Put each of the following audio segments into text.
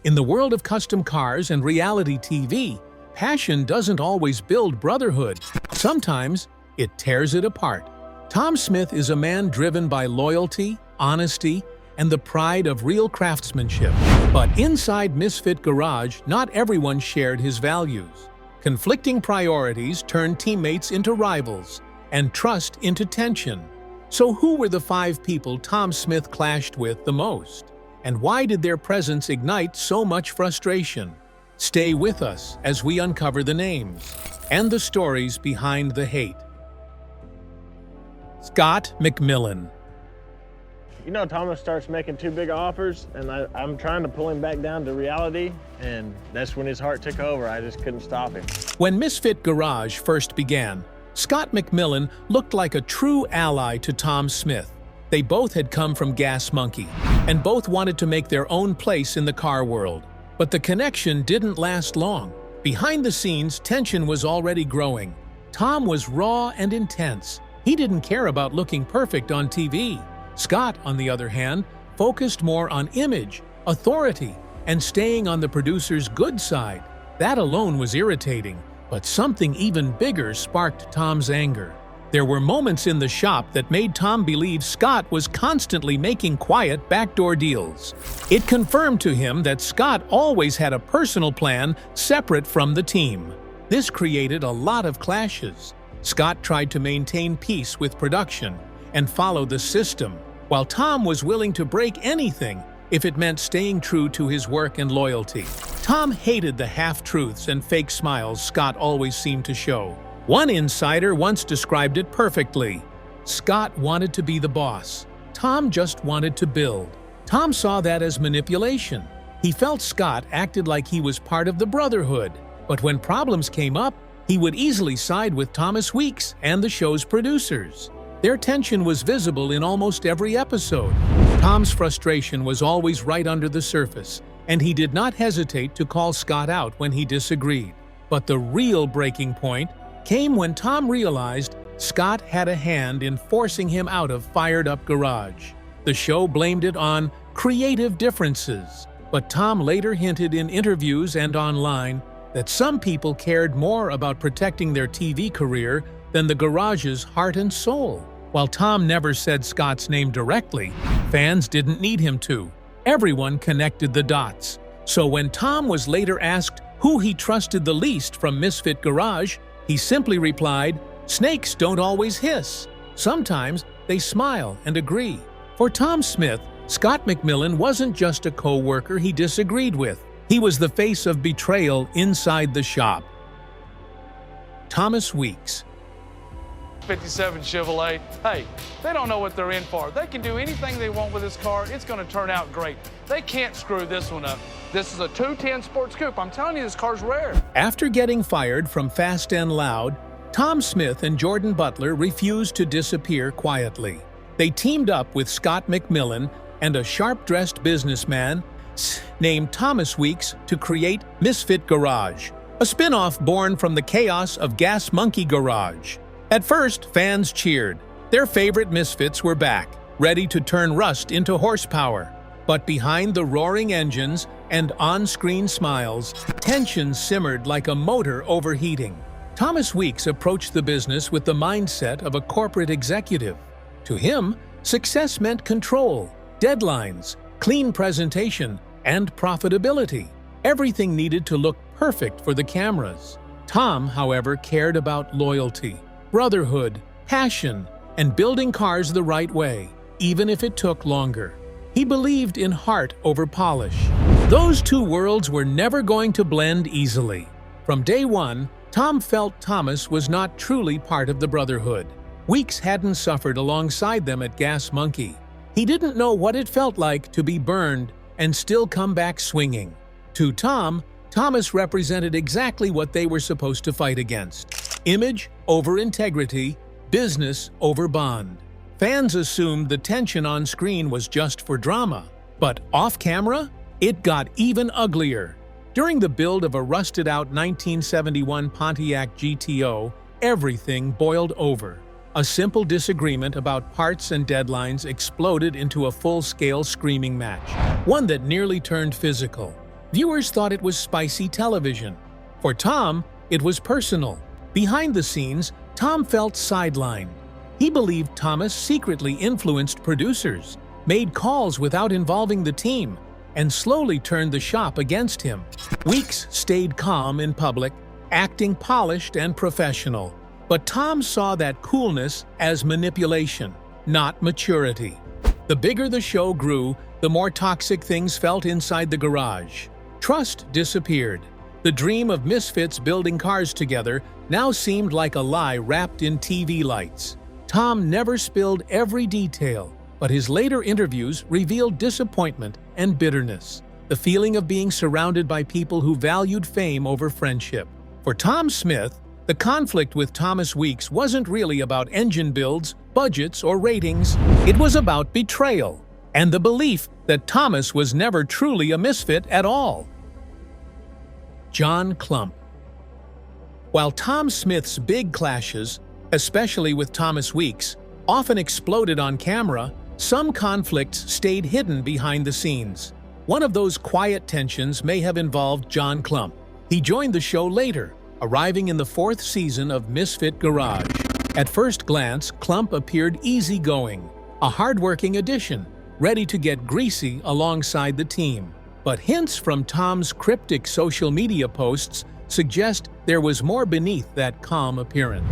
In the world of custom cars and reality TV, passion doesn't always build brotherhood. Sometimes it tears it apart. Tom Smith is a man driven by loyalty, honesty, and the pride of real craftsmanship. But inside Misfit Garage, not everyone shared his values. Conflicting priorities turned teammates into rivals, and trust into tension. So who were the 5 people Tom Smith clashed with the most? And why did their presence ignite so much frustration? Stay with us as we uncover the names and the stories behind the hate. Scott McMillan. You know, Thomas starts making too big offers, and I'm trying to pull him back down to reality, and that's when his heart took over. I just couldn't stop him. When Misfit Garage first began, Scott McMillan looked like a true ally to Tom Smith. They both had come from Gas Monkey, and both wanted to make their own place in the car world. But the connection didn't last long. Behind the scenes, tension was already growing. Tom was raw and intense. He didn't care about looking perfect on TV. Scott, on the other hand, focused more on image, authority, and staying on the producer's good side. That alone was irritating, but something even bigger sparked Tom's anger. There were moments in the shop that made Tom believe Scott was constantly making quiet backdoor deals. It confirmed to him that Scott always had a personal plan separate from the team. This created a lot of clashes. Scott tried to maintain peace with production and follow the system, while Tom was willing to break anything if it meant staying true to his work and loyalty. Tom hated the half-truths and fake smiles Scott always seemed to show. One insider once described it perfectly. Scott wanted to be the boss. Tom just wanted to build. Tom saw that as manipulation. He felt Scott acted like he was part of the brotherhood, but when problems came up, he would easily side with Thomas Weeks and the show's producers. Their tension was visible in almost every episode. Tom's frustration was always right under the surface, and he did not hesitate to call Scott out when he disagreed. But the real breaking point came when Tom realized Scott had a hand in forcing him out of Fired Up Garage. The show blamed it on creative differences, but Tom later hinted in interviews and online that some people cared more about protecting their TV career than the garage's heart and soul. While Tom never said Scott's name directly, fans didn't need him to. Everyone connected the dots. So when Tom was later asked who he trusted the least from Misfit Garage, he simply replied, "Snakes don't always hiss. Sometimes they smile and agree." For Tom Smith, Scott McMillan wasn't just a co-worker he disagreed with. He was the face of betrayal inside the shop. Thomas Weeks. 57 Chevrolet. Hey, they don't know what they're in for. They can do anything they want with this car. It's going to turn out great. They can't screw this one up. This is a 210 Sports Coupe. I'm telling you, this car's rare. After getting fired from Fast and Loud, Tom Smith and Jordan Butler refused to disappear quietly. They teamed up with Scott McMillan and a sharp-dressed businessman named Thomas Weeks to create Misfit Garage, a spin-off born from the chaos of Gas Monkey Garage. At first, fans cheered. Their favorite misfits were back, ready to turn rust into horsepower. But behind the roaring engines and on-screen smiles, tension simmered like a motor overheating. Thomas Weeks approached the business with the mindset of a corporate executive. To him, success meant control, deadlines, clean presentation, and profitability. Everything needed to look perfect for the cameras. Tom, however, cared about loyalty, brotherhood, passion, and building cars the right way, even if it took longer. He believed in heart over polish. Those two worlds were never going to blend easily. From day one, Tom felt Thomas was not truly part of the brotherhood. Weeks hadn't suffered alongside them at Gas Monkey. He didn't know what it felt like to be burned and still come back swinging. To Tom, Thomas represented exactly what they were supposed to fight against: image over integrity, business over bond. Fans assumed the tension on screen was just for drama, but off-camera, it got even uglier. During the build of a rusted-out 1971 Pontiac GTO, everything boiled over. A simple disagreement about parts and deadlines exploded into a full-scale screaming match, one that nearly turned physical. Viewers thought it was spicy television. For Tom, it was personal. Behind the scenes, Tom felt sidelined. He believed Thomas secretly influenced producers, made calls without involving the team, and slowly turned the shop against him. Weeks stayed calm in public, acting polished and professional. But Tom saw that coolness as manipulation, not maturity. The bigger the show grew, the more toxic things felt inside the garage. Trust disappeared. The dream of misfits building cars together now seemed like a lie wrapped in TV lights. Tom never spilled every detail, but his later interviews revealed disappointment and bitterness, the feeling of being surrounded by people who valued fame over friendship. For Tom Smith, the conflict with Thomas Weeks wasn't really about engine builds, budgets, or ratings. It was about betrayal and the belief that Thomas was never truly a misfit at all. John Clump. While Tom Smith's big clashes, especially with Thomas Weeks, often exploded on camera, some conflicts stayed hidden behind the scenes. One of those quiet tensions may have involved John Clump. He joined the show later, arriving in the 4th season of Misfit Garage. At first glance, Clump appeared easygoing, a hardworking addition, ready to get greasy alongside the team. But hints from Tom's cryptic social media posts suggest there was more beneath that calm appearance.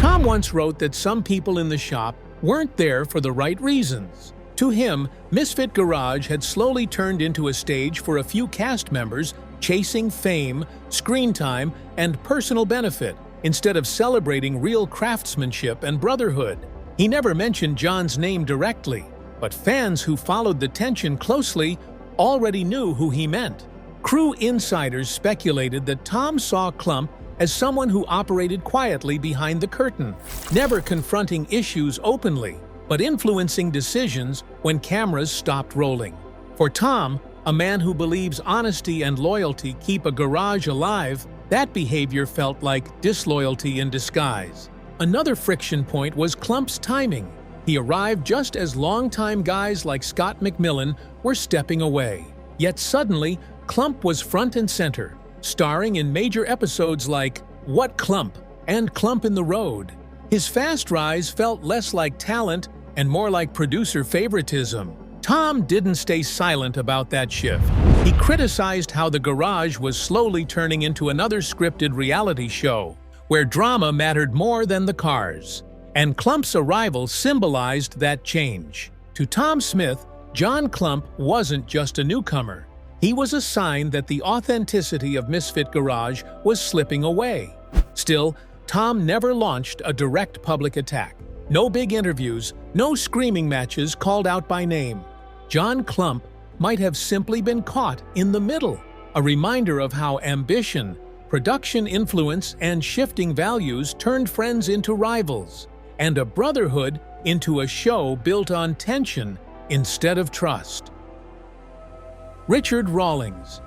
Tom once wrote that some people in the shop weren't there for the right reasons. To him, Misfit Garage had slowly turned into a stage for a few cast members chasing fame, screen time, and personal benefit, instead of celebrating real craftsmanship and brotherhood. He never mentioned John's name directly, but fans who followed the tension closely already knew who he meant. Crew insiders speculated that Tom saw Clump as someone who operated quietly behind the curtain, never confronting issues openly, but influencing decisions when cameras stopped rolling. For Tom, a man who believes honesty and loyalty keep a garage alive, that behavior felt like disloyalty in disguise. Another friction point was Clump's timing. He arrived just as longtime guys like Scott McMillan were stepping away. Yet suddenly, Clump was front and center, starring in major episodes like What Clump and Clump in the Road. His fast rise felt less like talent and more like producer favoritism. Tom didn't stay silent about that shift. He criticized how the garage was slowly turning into another scripted reality show, where drama mattered more than the cars. And Clump's arrival symbolized that change. To Tom Smith, John Clump wasn't just a newcomer. He was a sign that the authenticity of Misfit Garage was slipping away. Still, Tom never launched a direct public attack. No big interviews, no screaming matches called out by name. John Clump might have simply been caught in the middle, a reminder of how ambition, production influence, and shifting values turned friends into rivals, and a brotherhood into a show built on tension instead of trust. Richard Rawlings.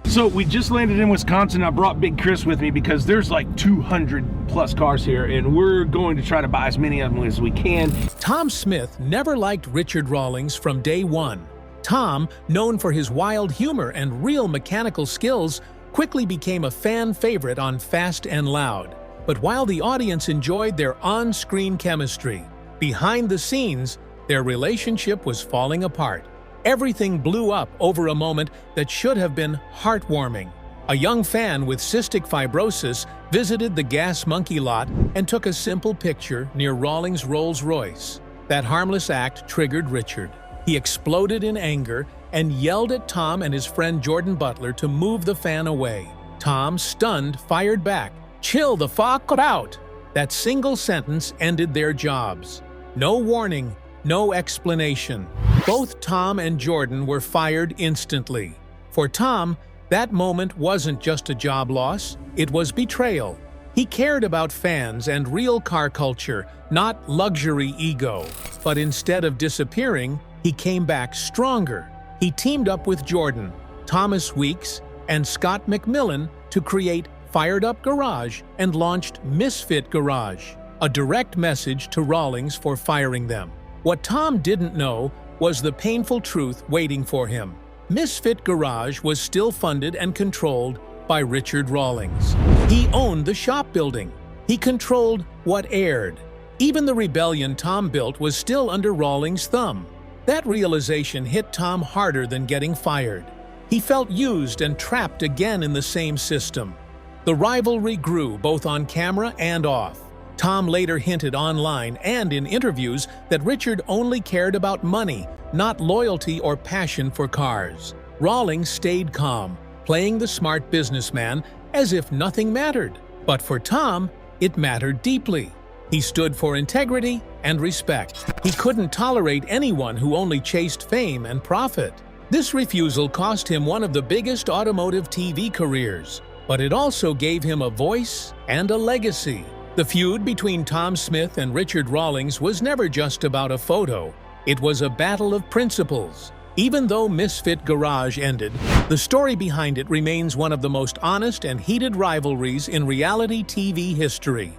So we just landed in Wisconsin. I brought Big Chris with me because there's like 200 plus cars here, and we're going to try to buy as many of them as we can. Tom Smith never liked Richard Rawlings from day one. Tom, known for his wild humor and real mechanical skills, quickly became a fan favorite on Fast and Loud. But while the audience enjoyed their on-screen chemistry, behind the scenes, their relationship was falling apart. Everything blew up over a moment that should have been heartwarming. A young fan with cystic fibrosis visited the Gas Monkey lot and took a simple picture near Rawlings' Rolls-Royce. That harmless act triggered Richard. He exploded in anger and yelled at Tom and his friend Jordan Butler to move the fan away. Tom, stunned, fired back, "Chill the fuck out!" That single sentence ended their jobs. No warning, no explanation. Both Tom and Jordan were fired instantly. For Tom, that moment wasn't just a job loss, it was betrayal. He cared about fans and real car culture, not luxury ego. But instead of disappearing, he came back stronger. He teamed up with Jordan, Thomas Weeks, and Scott McMillan to create Fired Up Garage and launched Misfit Garage, a direct message to Rawlings for firing them. What Tom didn't know was the painful truth waiting for him. Misfit Garage was still funded and controlled by Richard Rawlings. He owned the shop building. He controlled what aired. Even the rebellion Tom built was still under Rawlings' thumb. That realization hit Tom harder than getting fired. He felt used and trapped again in the same system. The rivalry grew both on camera and off. Tom later hinted online and in interviews that Richard only cared about money, not loyalty or passion for cars. Rawlings stayed calm, playing the smart businessman as if nothing mattered. But for Tom, it mattered deeply. He stood for integrity and respect. He couldn't tolerate anyone who only chased fame and profit. This refusal cost him one of the biggest automotive TV careers, but it also gave him a voice and a legacy. The feud between Tom Smith and Richard Rawlings was never just about a photo. It was a battle of principles. Even though Misfit Garage ended, the story behind it remains one of the most honest and heated rivalries in reality TV history.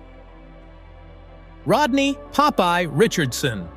Rodney "Popeye" Richardson.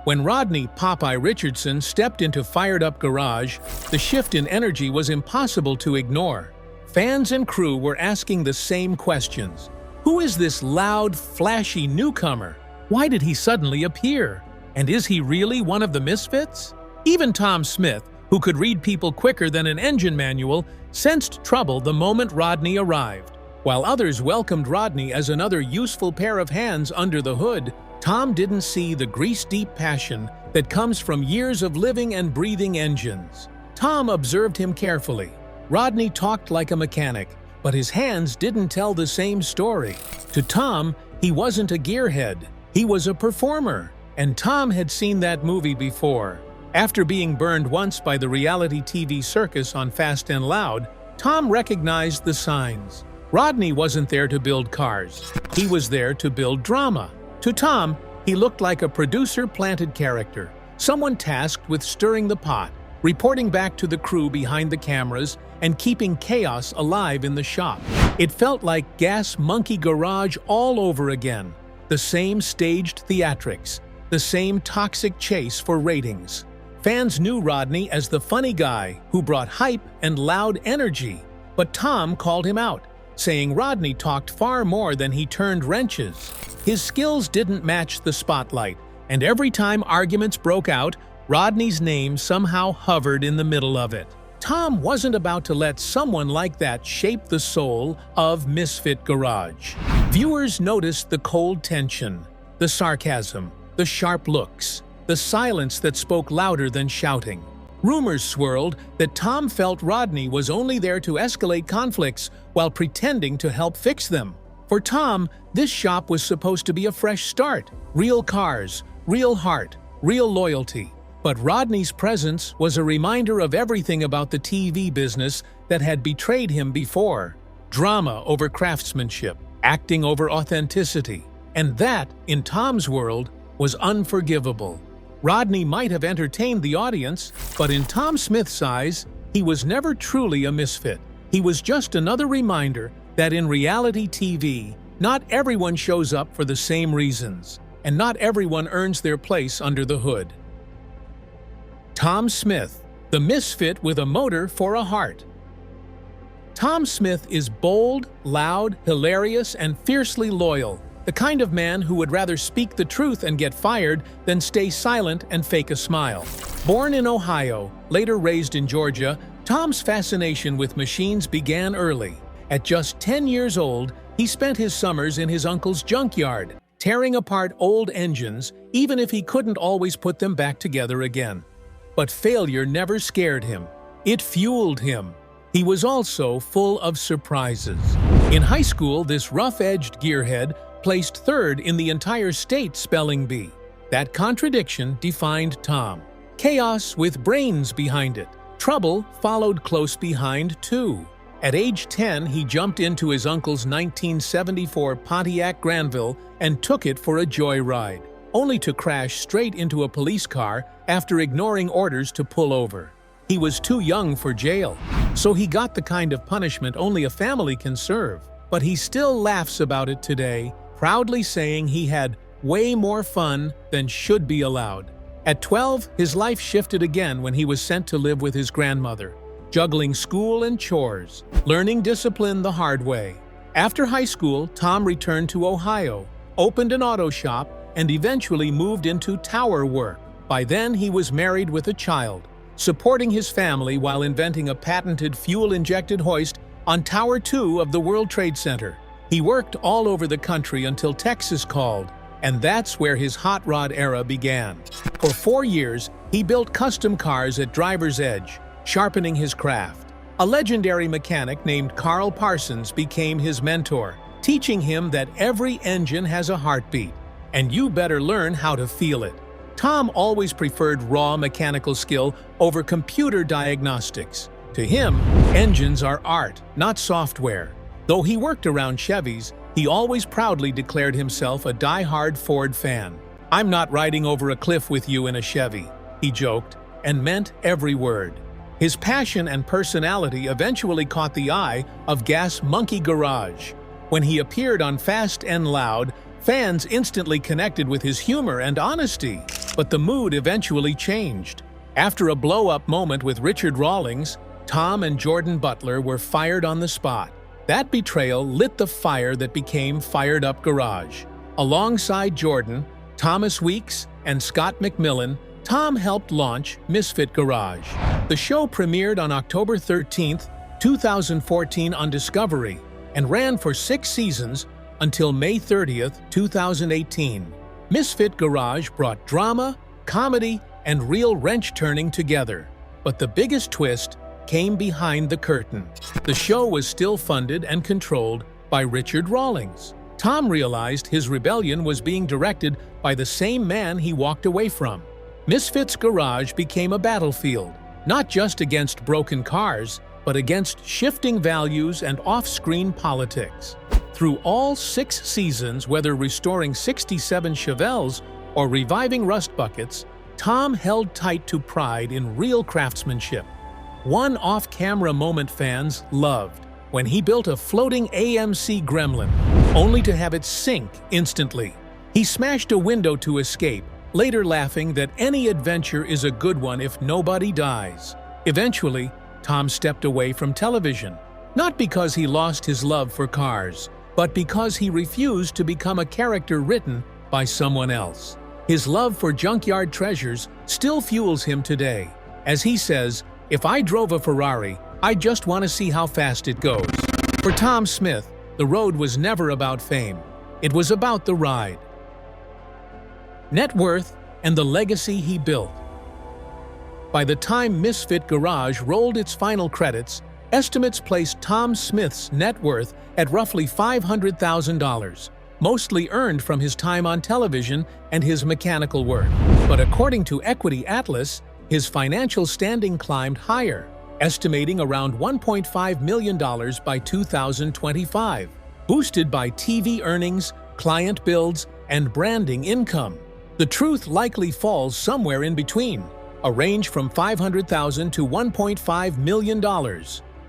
When Rodney "Popeye" Richardson stepped into Fired Up Garage, the shift in energy was impossible to ignore. Fans and crew were asking the same questions. Who is this loud, flashy newcomer? Why did he suddenly appear? And is he really one of the misfits? Even Tom Smith, who could read people quicker than an engine manual, sensed trouble the moment Rodney arrived. While others welcomed Rodney as another useful pair of hands under the hood, Tom didn't see the grease-deep passion that comes from years of living and breathing engines. Tom observed him carefully. Rodney talked like a mechanic, but his hands didn't tell the same story. To Tom, he wasn't a gearhead, he was a performer. And Tom had seen that movie before. After being burned once by the reality TV circus on Fast and Loud, Tom recognized the signs. Rodney wasn't there to build cars. He was there to build drama. To Tom, he looked like a producer-planted character, someone tasked with stirring the pot, reporting back to the crew behind the cameras, and keeping chaos alive in the shop. It felt like Gas Monkey Garage all over again. The same staged theatrics, the same toxic chase for ratings. Fans knew Rodney as the funny guy who brought hype and loud energy, but Tom called him out, saying Rodney talked far more than he turned wrenches. His skills didn't match the spotlight, and every time arguments broke out, Rodney's name somehow hovered in the middle of it. Tom wasn't about to let someone like that shape the soul of Misfit Garage. Viewers noticed the cold tension, the sarcasm, the sharp looks, the silence that spoke louder than shouting. Rumors swirled that Tom felt Rodney was only there to escalate conflicts while pretending to help fix them. For Tom, this shop was supposed to be a fresh start. Real cars, real heart, real loyalty. But Rodney's presence was a reminder of everything about the TV business that had betrayed him before. Drama over craftsmanship, acting over authenticity. And that, in Tom's world, was unforgivable. Rodney might have entertained the audience, but in Tom Smith's eyes, he was never truly a misfit. He was just another reminder that in reality TV, not everyone shows up for the same reasons, and not everyone earns their place under the hood. Tom Smith, the misfit with a motor for a heart. Tom Smith is bold, loud, hilarious, and fiercely loyal. The kind of man who would rather speak the truth and get fired than stay silent and fake a smile. Born in Ohio, later raised in Georgia, Tom's fascination with machines began early. At just 10 years old, he spent his summers in his uncle's junkyard, tearing apart old engines, even if he couldn't always put them back together again. But failure never scared him. It fueled him. He was also full of surprises. In high school, this rough-edged gearhead placed third in the entire state spelling bee. That contradiction defined Tom. Chaos with brains behind it. Trouble followed close behind, too. At age 10, he jumped into his uncle's 1974 Pontiac Granville and took it for a joyride, only to crash straight into a police car after ignoring orders to pull over. He was too young for jail, so he got the kind of punishment only a family can serve. But he still laughs about it today, proudly saying he had way more fun than should be allowed. At 12, his life shifted again when he was sent to live with his grandmother, juggling school and chores, learning discipline the hard way. After high school, Tom returned to Ohio, opened an auto shop, and eventually moved into tower work. By then, he was married with a child, supporting his family while inventing a patented fuel-injected hoist on Tower 2 of the World Trade Center. He worked all over the country until Texas called, and that's where his hot rod era began. For 4 years, he built custom cars at Driver's Edge, sharpening his craft. A legendary mechanic named Carl Parsons became his mentor, teaching him that every engine has a heartbeat, and you better learn how to feel it. Tom always preferred raw mechanical skill over computer diagnostics. To him, engines are art, not software. Though he worked around Chevys, he always proudly declared himself a die-hard Ford fan. "I'm not riding over a cliff with you in a Chevy," he joked, and meant every word. His passion and personality eventually caught the eye of Gas Monkey Garage. When he appeared on Fast and Loud, fans instantly connected with his humor and honesty. But the mood eventually changed. After a blow-up moment with Richard Rawlings, Tom and Jordan Butler were fired on the spot. That betrayal lit the fire that became Fired Up Garage. Alongside Jordan, Thomas Weeks, and Scott McMillan, Tom helped launch Misfit Garage. The show premiered on October 13, 2014 on Discovery and ran for 6 seasons until May 30, 2018. Misfit Garage brought drama, comedy, and real wrench-turning together. But the biggest twist came behind the curtain. The show was still funded and controlled by Richard Rawlings. Tom realized his rebellion was being directed by the same man he walked away from. Misfit's Garage became a battlefield, not just against broken cars, but against shifting values and off-screen politics. Through all 6 seasons, whether restoring 67 Chevelles or reviving rust buckets, Tom held tight to pride in real craftsmanship. One off-camera moment fans loved, when he built a floating AMC Gremlin, only to have it sink instantly. He smashed a window to escape, later laughing that any adventure is a good one if nobody dies. Eventually, Tom stepped away from television, not because he lost his love for cars, but because he refused to become a character written by someone else. His love for junkyard treasures still fuels him today. As he says, "If I drove a Ferrari, I just want to see how fast it goes." For Tom Smith, the road was never about fame. It was about the ride. Net worth and the legacy he built. By the time Misfit Garage rolled its final credits, estimates placed Tom Smith's net worth at roughly $500,000, mostly earned from his time on television and his mechanical work. But according to Equity Atlas, his financial standing climbed higher, estimating around $1.5 million by 2025, boosted by TV earnings, client builds, and branding income. The truth likely falls somewhere in between, a range from $500,000 to $1.5 million,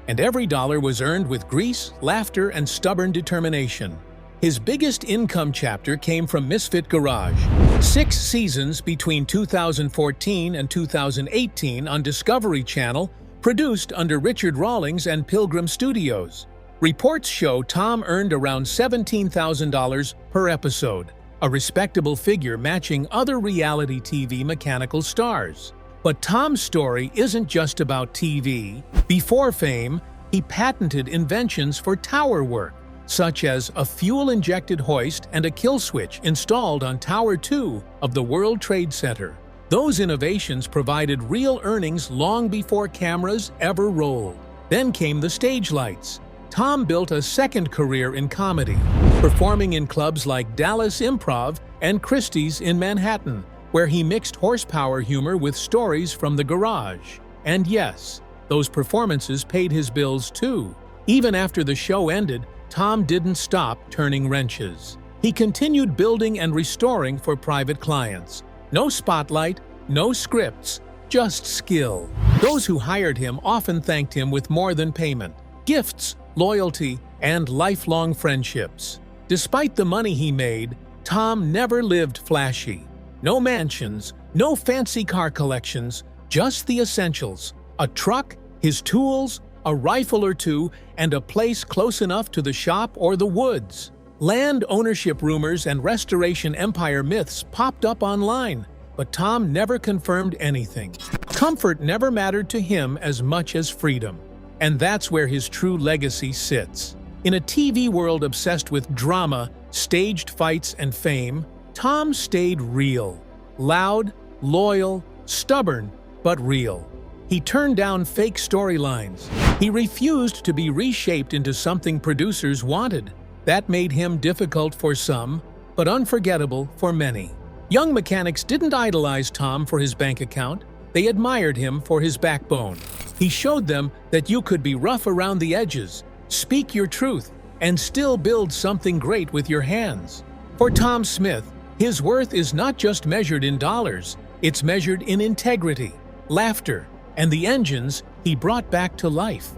and every dollar was earned with grease, laughter, and stubborn determination. His biggest income chapter came from Misfit Garage. 6 seasons between 2014 and 2018 on Discovery Channel, produced under Richard Rawlings and Pilgrim Studios. Reports show Tom earned around $17,000 per episode, a respectable figure matching other reality TV mechanical stars. But Tom's story isn't just about TV. Before fame, he patented inventions for tower work, such as a fuel-injected hoist and a kill switch installed on Tower 2 of the World Trade Center. Those innovations provided real earnings long before cameras ever rolled. Then came the stage lights. Tom built a second career in comedy, performing in clubs like Dallas Improv and Christie's in Manhattan, where he mixed horsepower humor with stories from the garage. And yes, those performances paid his bills too. Even after the show ended, Tom didn't stop turning wrenches. He continued building and restoring for private clients. No spotlight, no scripts, just skill. Those who hired him often thanked him with more than payment: gifts, loyalty, and lifelong friendships. Despite the money he made, Tom never lived flashy. No mansions, No fancy car collections, just the essentials: a truck, his tools, a rifle or two, and a place close enough to the shop or the woods. Land ownership rumors and Restoration Empire myths popped up online, but Tom never confirmed anything. Comfort never mattered to him as much as freedom. And that's where his true legacy sits. In a TV world obsessed with drama, staged fights, and fame, Tom stayed real. Loud, loyal, stubborn, but real. He turned down fake storylines. He refused to be reshaped into something producers wanted. That made him difficult for some, but unforgettable for many. Young mechanics didn't idolize Tom for his bank account. They admired him for his backbone. He showed them that you could be rough around the edges, speak your truth, and still build something great with your hands. For Tom Smith, his worth is not just measured in dollars, it's measured in integrity, laughter, and the engines he brought back to life.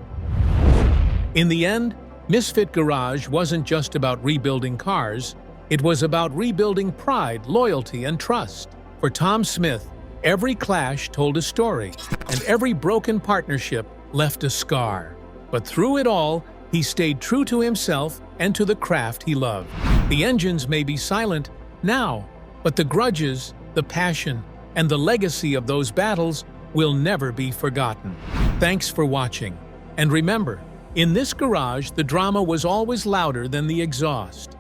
In the end, Misfit Garage wasn't just about rebuilding cars, it was about rebuilding pride, loyalty, and trust. For Tom Smith, every clash told a story, and every broken partnership left a scar. But through it all, he stayed true to himself and to the craft he loved. The engines may be silent now, but the grudges, the passion, and the legacy of those battles will never be forgotten. Thanks for watching. And remember, in this garage, the drama was always louder than the exhaust.